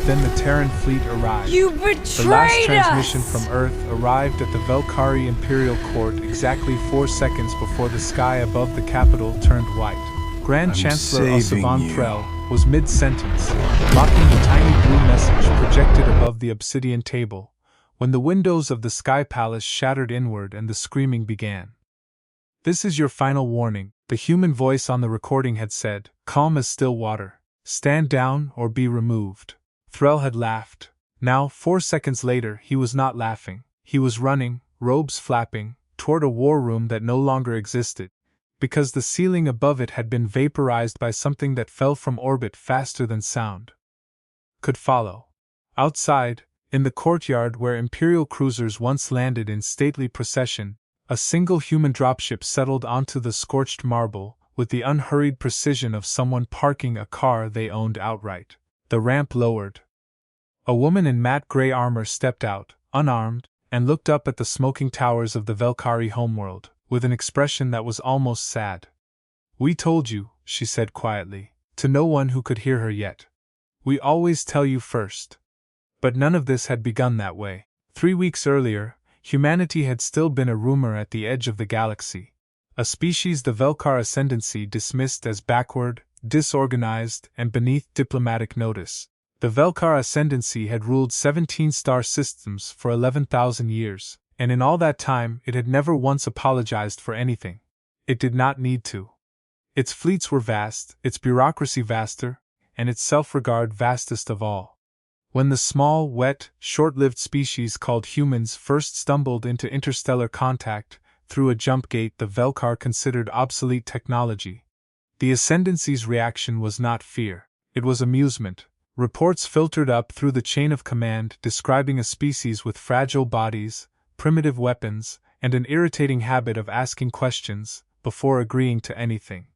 Then the Terran fleet arrived. You betrayed us! The last transmission from Earth arrived at the Velkari Imperial Court exactly 4 seconds before the sky above the capital turned white. Grand Chancellor Ossavan Threll was mid-sentence, mocking the tiny blue message projected above the obsidian table, when the windows of the Sky Palace shattered inward and the screaming began. "This is your final warning," the human voice on the recording had said, calm as still water. "Stand down or be removed." Threll had laughed. Now, 4 seconds later, he was not laughing. He was running, robes flapping, toward a war room that no longer existed, because the ceiling above it had been vaporized by something that fell from orbit faster than sound could follow. Outside, in the courtyard where Imperial cruisers once landed in stately procession, a single human dropship settled onto the scorched marble with the unhurried precision of someone parking a car they owned outright. The ramp lowered. A woman in matte gray armor stepped out, unarmed, and looked up at the smoking towers of the Velkari homeworld, with an expression that was almost sad. "We told you," she said quietly, to no one who could hear her yet. "We always tell you first." But none of this had begun that way. 3 weeks earlier, humanity had still been a rumor at the edge of the galaxy. A species the Velkar Ascendancy dismissed as backward, disorganized, and beneath diplomatic notice. The Velkar Ascendancy had ruled 17 star systems for 11,000 years, and in all that time it had never once apologized for anything. It did not need to. Its fleets were vast, its bureaucracy vaster, and its self-regard vastest of all. When the small, wet, short-lived species called humans first stumbled into interstellar contact through a jump gate the Velkar considered obsolete technology, the Ascendancy's reaction was not fear, it was amusement. Reports filtered up through the chain of command describing a species with fragile bodies, primitive weapons, and an irritating habit of asking questions before agreeing to anything.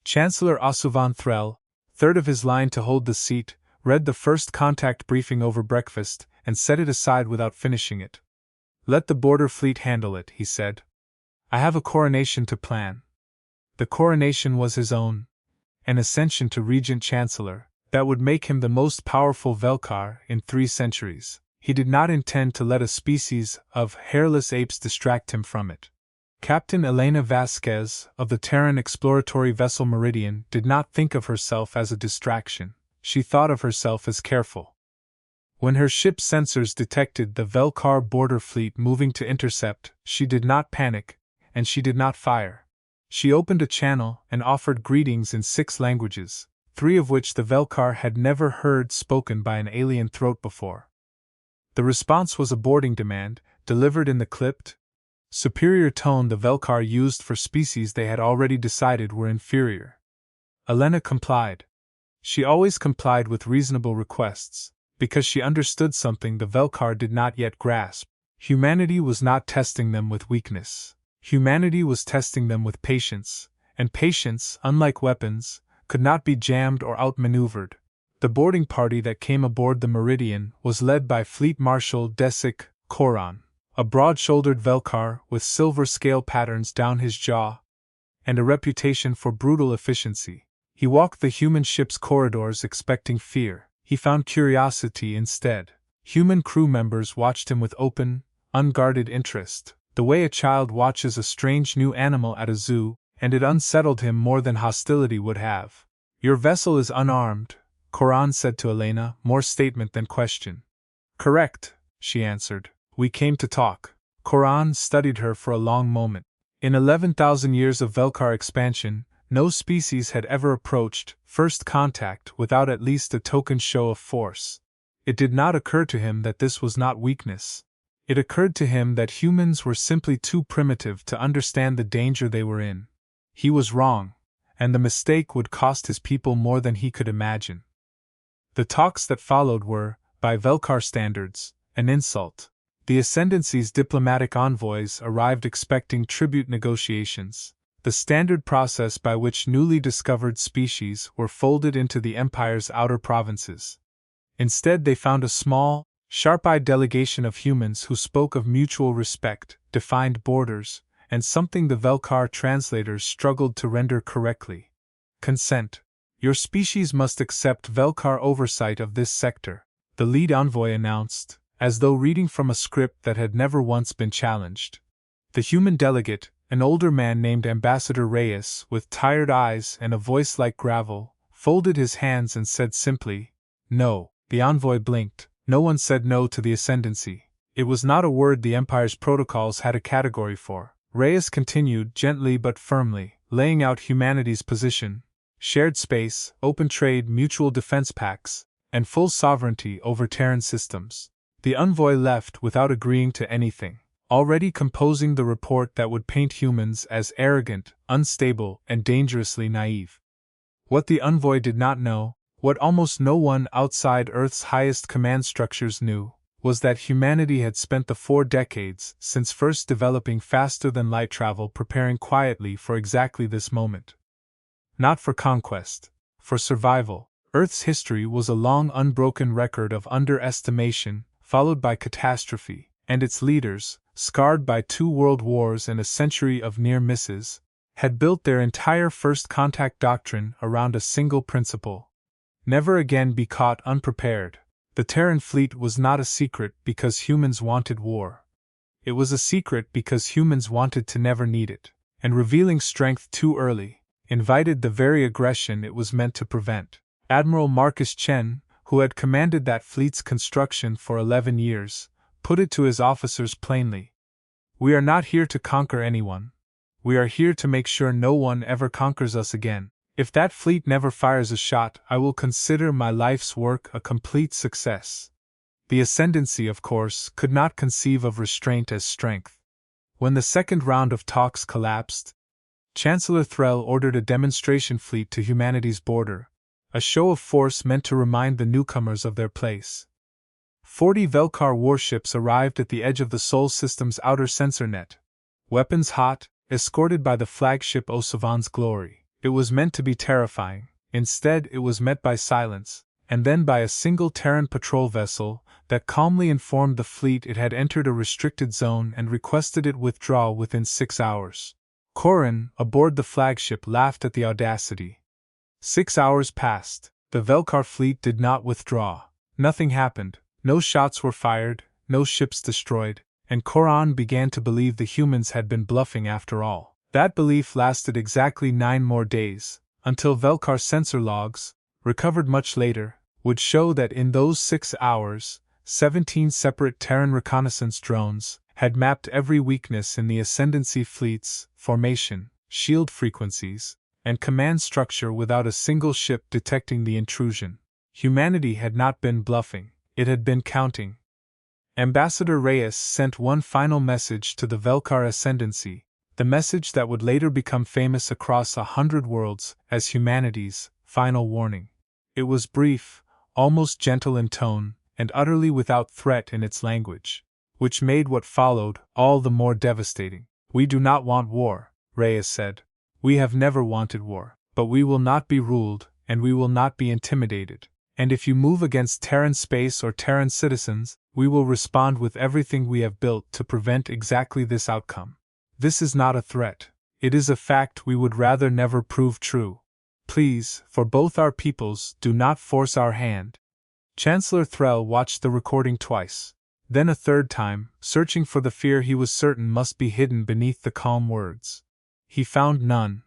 Chancellor Ossavan Threll, third of his line to hold the seat, read the first contact briefing over breakfast and set it aside without finishing it. "Let the border fleet handle it," he said. "I have a coronation to plan." The coronation was his own, an ascension to Regent Chancellor, that would make him the most powerful Velkar in 3 centuries. He did not intend to let a species of hairless apes distract him from it. Captain Elena Vasquez, of the Terran exploratory vessel Meridian, did not think of herself as a distraction. She thought of herself as careful. When her ship's sensors detected the Velkar border fleet moving to intercept, she did not panic, and she did not fire. She opened a channel and offered greetings in 6 languages, 3 of which the Velkar had never heard spoken by an alien throat before. The response was a boarding demand, delivered in the clipped, superior tone the Velkar used for species they had already decided were inferior. Elena complied. She always complied with reasonable requests, because she understood something the Velkar did not yet grasp. Humanity was not testing them with weakness. Humanity was testing them with patience, and patience, unlike weapons, could not be jammed or outmaneuvered. The boarding party that came aboard the Meridian was led by Fleet Marshal Desik Koran, a broad-shouldered Velkar with silver scale patterns down his jaw, and a reputation for brutal efficiency. He walked the human ship's corridors expecting fear. He found curiosity instead. Human crew members watched him with open, unguarded interest, the way a child watches a strange new animal at a zoo, and it unsettled him more than hostility would have. "Your vessel is unarmed," Koran said to Elena, more statement than question. "Correct," she answered. "We came to talk." Koran studied her for a long moment. In 11,000 years of Velkar expansion, no species had ever approached first contact without at least a token show of force. It did not occur to him that this was not weakness. It occurred to him that humans were simply too primitive to understand the danger they were in. He was wrong, and the mistake would cost his people more than he could imagine. The talks that followed were, by Velkar standards, an insult. The Ascendancy's diplomatic envoys arrived expecting tribute negotiations, the standard process by which newly discovered species were folded into the Empire's outer provinces. Instead, they found a small, sharp-eyed delegation of humans who spoke of mutual respect, defined borders, and something the Velkar translators struggled to render correctly: consent. Your species must accept Velkar oversight of this sector. the lead envoy announced, as though reading from a script that had never once been challenged. The human delegate, an older man named Ambassador Reyes, with tired eyes and a voice like gravel, folded his hands and said simply, "No." The envoy blinked. No one said no to the ascendancy. It was not a word the Empire's protocols had a category for. Reyes continued, gently but firmly, laying out humanity's position: shared space, open trade, mutual defense pacts, and full sovereignty over Terran systems. The envoy left without agreeing to anything, already composing the report that would paint humans as arrogant, unstable, and dangerously naive. What the envoy did not know, what almost no one outside Earth's highest command structures knew, was that humanity had spent the 4 decades since first developing faster-than-light travel preparing quietly for exactly this moment. Not for conquest, for survival. Earth's history was a long unbroken record of underestimation, followed by catastrophe, and its leaders, scarred by 2 world wars and a century of near misses, had built their entire first contact doctrine around a single principle: never again be caught unprepared. The Terran fleet was not a secret because humans wanted war. It was a secret because humans wanted to never need it, and revealing strength too early, invited the very aggression it was meant to prevent. Admiral Marcus Chen, who had commanded that fleet's construction for 11 years, put it to his officers plainly: "We are not here to conquer anyone. We are here to make sure no one ever conquers us again. If that fleet never fires a shot, I will consider my life's work a complete success." The ascendancy, of course, could not conceive of restraint as strength. When the second round of talks collapsed, Chancellor Threll ordered a demonstration fleet to humanity's border, a show of force meant to remind the newcomers of their place. 40 Velkar warships arrived at the edge of the Sol system's outer sensor net, weapons hot, escorted by the flagship Osavan's Glory. It was meant to be terrifying. Instead, it was met by silence, and then by a single Terran patrol vessel that calmly informed the fleet it had entered a restricted zone and requested it withdraw within 6 hours. Korin, aboard the flagship, laughed at the audacity. 6 hours passed. The Velkar fleet did not withdraw. Nothing happened. No shots were fired, no ships destroyed, and Korin began to believe the humans had been bluffing after all. That belief lasted exactly 9 more days, until Velkar sensor logs, recovered much later, would show that in those 6 hours, 17 separate Terran reconnaissance drones had mapped every weakness in the Ascendancy fleet's formation, shield frequencies, and command structure without a single ship detecting the intrusion. Humanity had not been bluffing, it had been counting. Ambassador Reyes sent one final message to the Velkar Ascendancy, the message that would later become famous across 100 worlds as humanity's final warning. It was brief, almost gentle in tone, and utterly without threat in its language, which made what followed all the more devastating. "We do not want war," Reyes said. "We have never wanted war, but we will not be ruled, and we will not be intimidated. And if you move against Terran space or Terran citizens, we will respond with everything we have built to prevent exactly this outcome. This is not a threat. It is a fact we would rather never prove true. Please, for both our peoples, do not force our hand." Chancellor Threll watched the recording twice, then a third time, searching for the fear he was certain must be hidden beneath the calm words. He found none.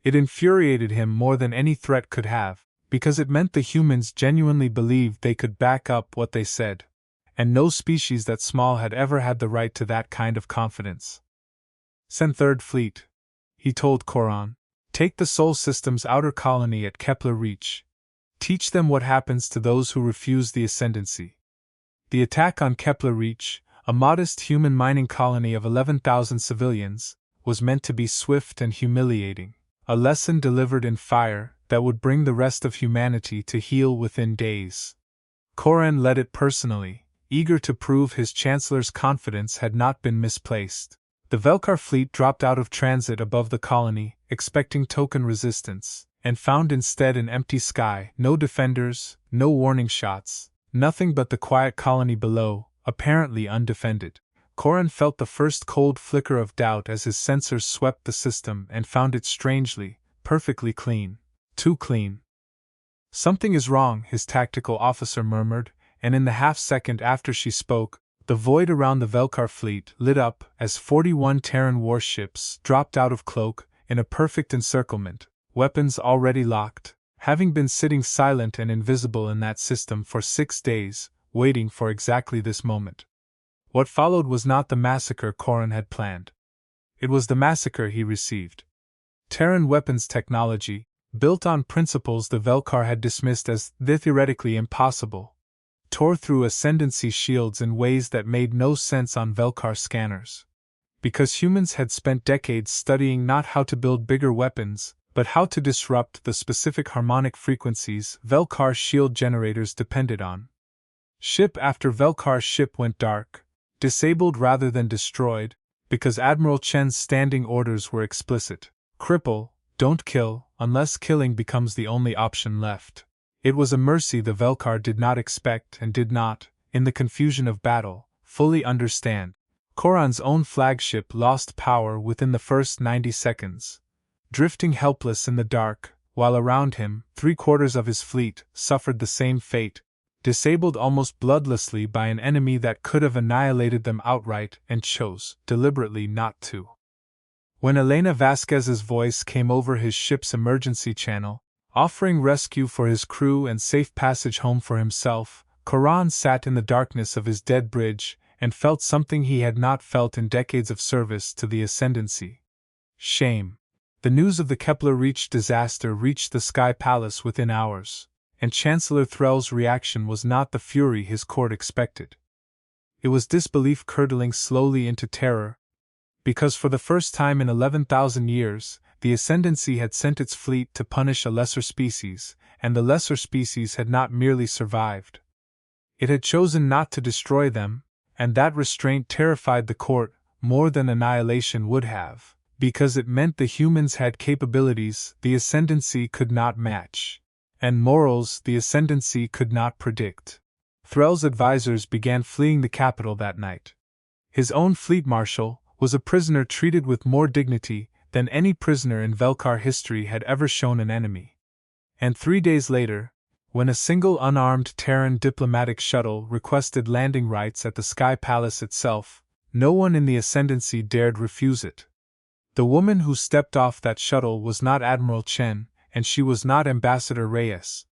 It infuriated him more than any threat could have, because it meant the humans genuinely believed they could back up what they said, and no species that small had ever had the right to that kind of confidence. "Send Third Fleet," he told Korin. "Take the Sol System's outer colony at Kepler Reach. Teach them what happens to those who refuse the Ascendancy." The attack on Kepler Reach, a modest human mining colony of 11,000 civilians, was meant to be swift and humiliating, a lesson delivered in fire that would bring the rest of humanity to heel within days. Korin led it personally, eager to prove his chancellor's confidence had not been misplaced. The Velkar fleet dropped out of transit above the colony, expecting token resistance, and found instead an empty sky, no defenders, no warning shots, nothing but the quiet colony below, apparently undefended. Korin felt the first cold flicker of doubt as his sensors swept the system and found it strangely, perfectly clean. Too clean. "Something is wrong," his tactical officer murmured, and in the half-second after she spoke, the void around the Velkar fleet lit up as 41 Terran warships dropped out of cloak in a perfect encirclement, weapons already locked, having been sitting silent and invisible in that system for 6 days, waiting for exactly this moment. What followed was not the massacre Corran had planned. It was the massacre he received. Terran weapons technology, built on principles the Velkar had dismissed as theoretically impossible, tore through ascendancy shields in ways that made no sense on Velkar scanners. Because humans had spent decades studying not how to build bigger weapons, but how to disrupt the specific harmonic frequencies Velkar's shield generators depended on. Ship after Velkar's ship went dark, disabled rather than destroyed, because Admiral Chen's standing orders were explicit. Cripple, don't kill, unless killing becomes the only option left. It was a mercy the Velkar did not expect and did not, in the confusion of battle, fully understand. Corran's own flagship lost power within the first 90 seconds. Drifting helpless in the dark, while around him, 3/4 of his fleet suffered the same fate, disabled almost bloodlessly by an enemy that could have annihilated them outright and chose, deliberately, not to. When Elena Vasquez's voice came over his ship's emergency channel, offering rescue for his crew and safe passage home for himself, Corran sat in the darkness of his dead bridge and felt something he had not felt in decades of service to the Ascendancy. Shame. The news of the Kepler-Reach disaster reached the Sky Palace within hours, and Chancellor Threll's reaction was not the fury his court expected. It was disbelief curdling slowly into terror, because for the first time in 11,000 years, the Ascendancy had sent its fleet to punish a lesser species, and the lesser species had not merely survived. It had chosen not to destroy them, and that restraint terrified the court more than annihilation would have, because it meant the humans had capabilities the Ascendancy could not match, and morals the Ascendancy could not predict. Threll's advisors began fleeing the capital that night. His own fleet marshal was a prisoner treated with more dignity than any prisoner in Velkar history had ever shown an enemy. And 3 days later, when a single unarmed Terran diplomatic shuttle requested landing rights at the Sky Palace itself, no one in the Ascendancy dared refuse it. The woman who stepped off that shuttle was not Admiral Chen, and she was not Ambassador Reyes.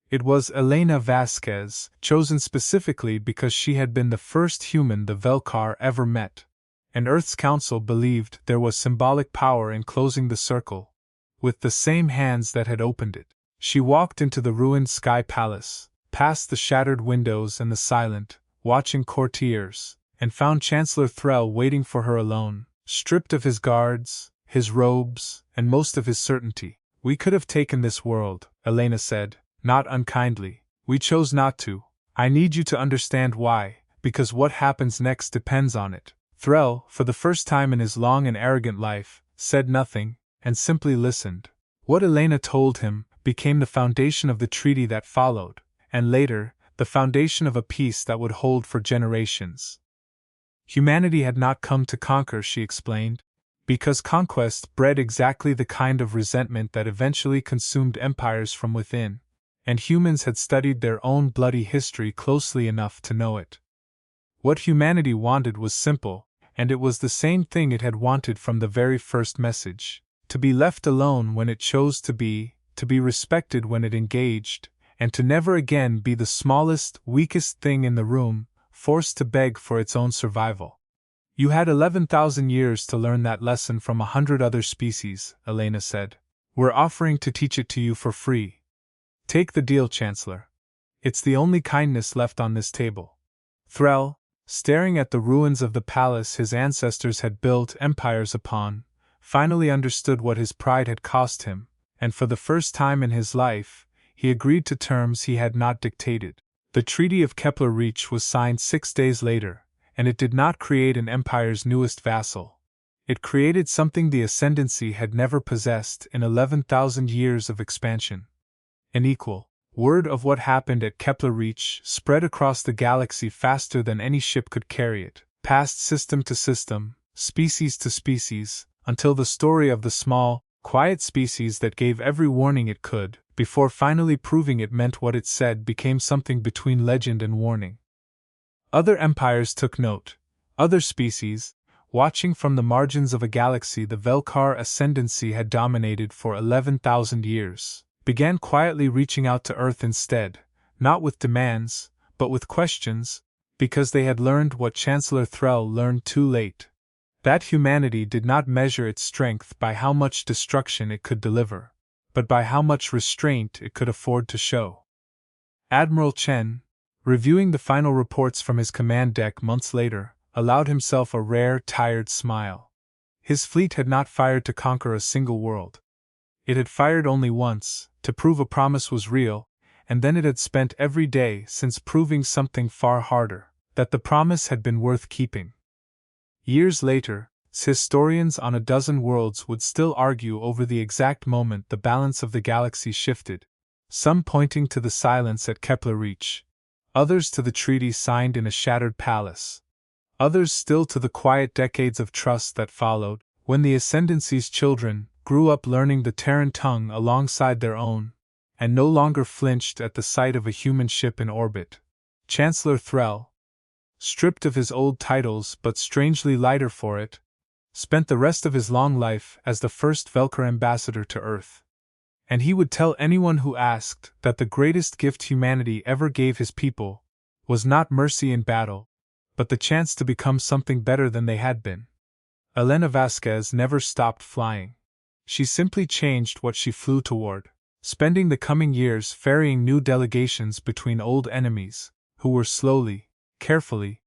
It was Elena Vasquez, chosen specifically because she had been the first human the Velkar ever met. And Earth's Council believed there was symbolic power in closing the circle. With the same hands that had opened it, she walked into the ruined Sky Palace, past the shattered windows and the silent, watching courtiers, and found Chancellor Threll waiting for her alone, stripped of his guards, his robes, and most of his certainty. "We could have taken this world," Elena said, not unkindly. "We chose not to. I need you to understand why, because what happens next depends on it." Threll, for the first time in his long and arrogant life, said nothing, and simply listened. What Elena told him became the foundation of the treaty that followed, and later, the foundation of a peace that would hold for generations. Humanity had not come to conquer, she explained, because conquest bred exactly the kind of resentment that eventually consumed empires from within, and humans had studied their own bloody history closely enough to know it. What humanity wanted was simple, and it was the same thing it had wanted from the very first message: to be left alone when it chose to be respected when it engaged, and to never again be the smallest, weakest thing in the room, forced to beg for its own survival. "You had 11,000 years to learn that lesson from 100 other species," Elena said. "We're offering to teach it to you for free. Take the deal, Chancellor. It's the only kindness left on this table." Threll, staring at the ruins of the palace his ancestors had built empires upon, finally understood what his pride had cost him, and for the first time in his life, he agreed to terms he had not dictated. The Treaty of Kepler-Reach was signed 6 days later, and it did not create an empire's newest vassal. It created something the Ascendancy had never possessed in 11,000 years of expansion: an equal. Word of what happened at Kepler-Reach spread across the galaxy faster than any ship could carry it, passed system to system, species to species, until the story of the small, Quiet species that gave every warning it could, before finally proving it meant what it said, became something between legend and warning. Other empires took note. Other species, watching from the margins of a galaxy the Velkar ascendancy had dominated for 11,000 years, began quietly reaching out to Earth instead, not with demands, but with questions, because they had learned what Chancellor Threll learned too late. That humanity did not measure its strength by how much destruction it could deliver, but by how much restraint it could afford to show. Admiral Chen, reviewing the final reports from his command deck months later, allowed himself a rare, tired smile. His fleet had not fired to conquer a single world. It had fired only once, to prove a promise was real, and then it had spent every day since proving something far harder, that the promise had been worth keeping. Years later, historians on a dozen worlds would still argue over the exact moment the balance of the galaxy shifted, some pointing to the silence at Kepler Reach, others to the treaty signed in a shattered palace, others still to the quiet decades of trust that followed, when the Ascendancy's children grew up learning the Terran tongue alongside their own, and no longer flinched at the sight of a human ship in orbit. Chancellor Threll, stripped of his old titles but strangely lighter for it, spent the rest of his long life as the first Velkar ambassador to Earth. And he would tell anyone who asked that the greatest gift humanity ever gave his people was not mercy in battle, but the chance to become something better than they had been. Elena Vasquez never stopped flying. She simply changed what she flew toward, spending the coming years ferrying new delegations between old enemies, who were slowly, carefully,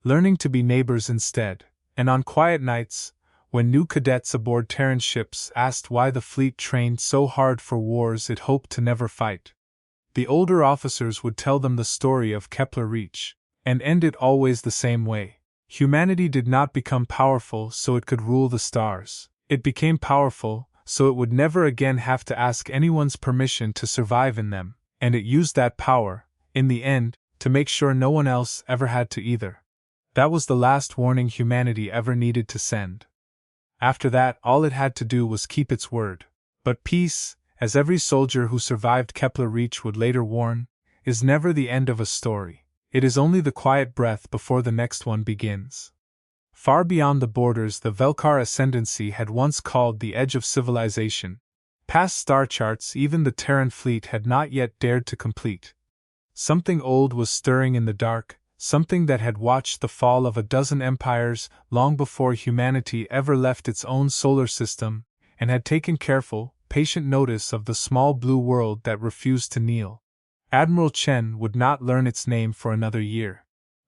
learning to be neighbors instead, and on quiet nights, when new cadets aboard Terran ships asked why the fleet trained so hard for wars it hoped to never fight, the older officers would tell them the story of Kepler Reach, and end it always the same way. Humanity did not become powerful so it could rule the stars. It became powerful so it would never again have to ask anyone's permission to survive in them, and it used that power, in the end, to make sure no one else ever had to either. That was the last warning humanity ever needed to send. After that, all it had to do was keep its word. But peace, as every soldier who survived Kepler Reach would later warn, is never the end of a story. It is only the quiet breath before the next one begins. Far beyond the borders the Velkar ascendancy had once called the edge of civilization, past star charts even the Terran fleet had not yet dared to complete. Something old was stirring in the dark, something that had watched the fall of a dozen empires long before humanity ever left its own solar system, and had taken careful, patient notice of the small blue world that refused to kneel. Admiral Chen would not learn its name for another year.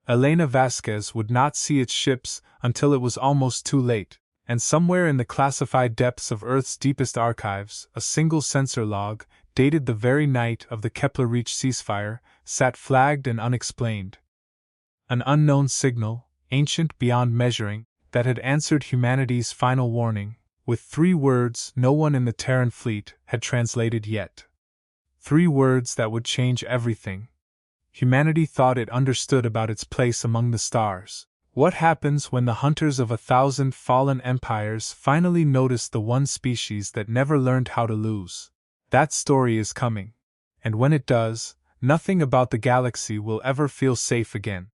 Elena Vasquez would not see its ships until it was almost too late, and somewhere in the classified depths of Earth's deepest archives, a single sensor log, dated the very night of the Kepler Reach ceasefire, sat flagged and unexplained. An unknown signal, ancient beyond measuring, that had answered humanity's final warning, with 3 words no one in the Terran fleet had translated yet. 3 words that would change everything. Humanity thought it understood about its place among the stars. What happens when the hunters of 1,000 fallen empires finally notice the one species that never learned how to lose? That story is coming. And when it does, nothing about the galaxy will ever feel safe again.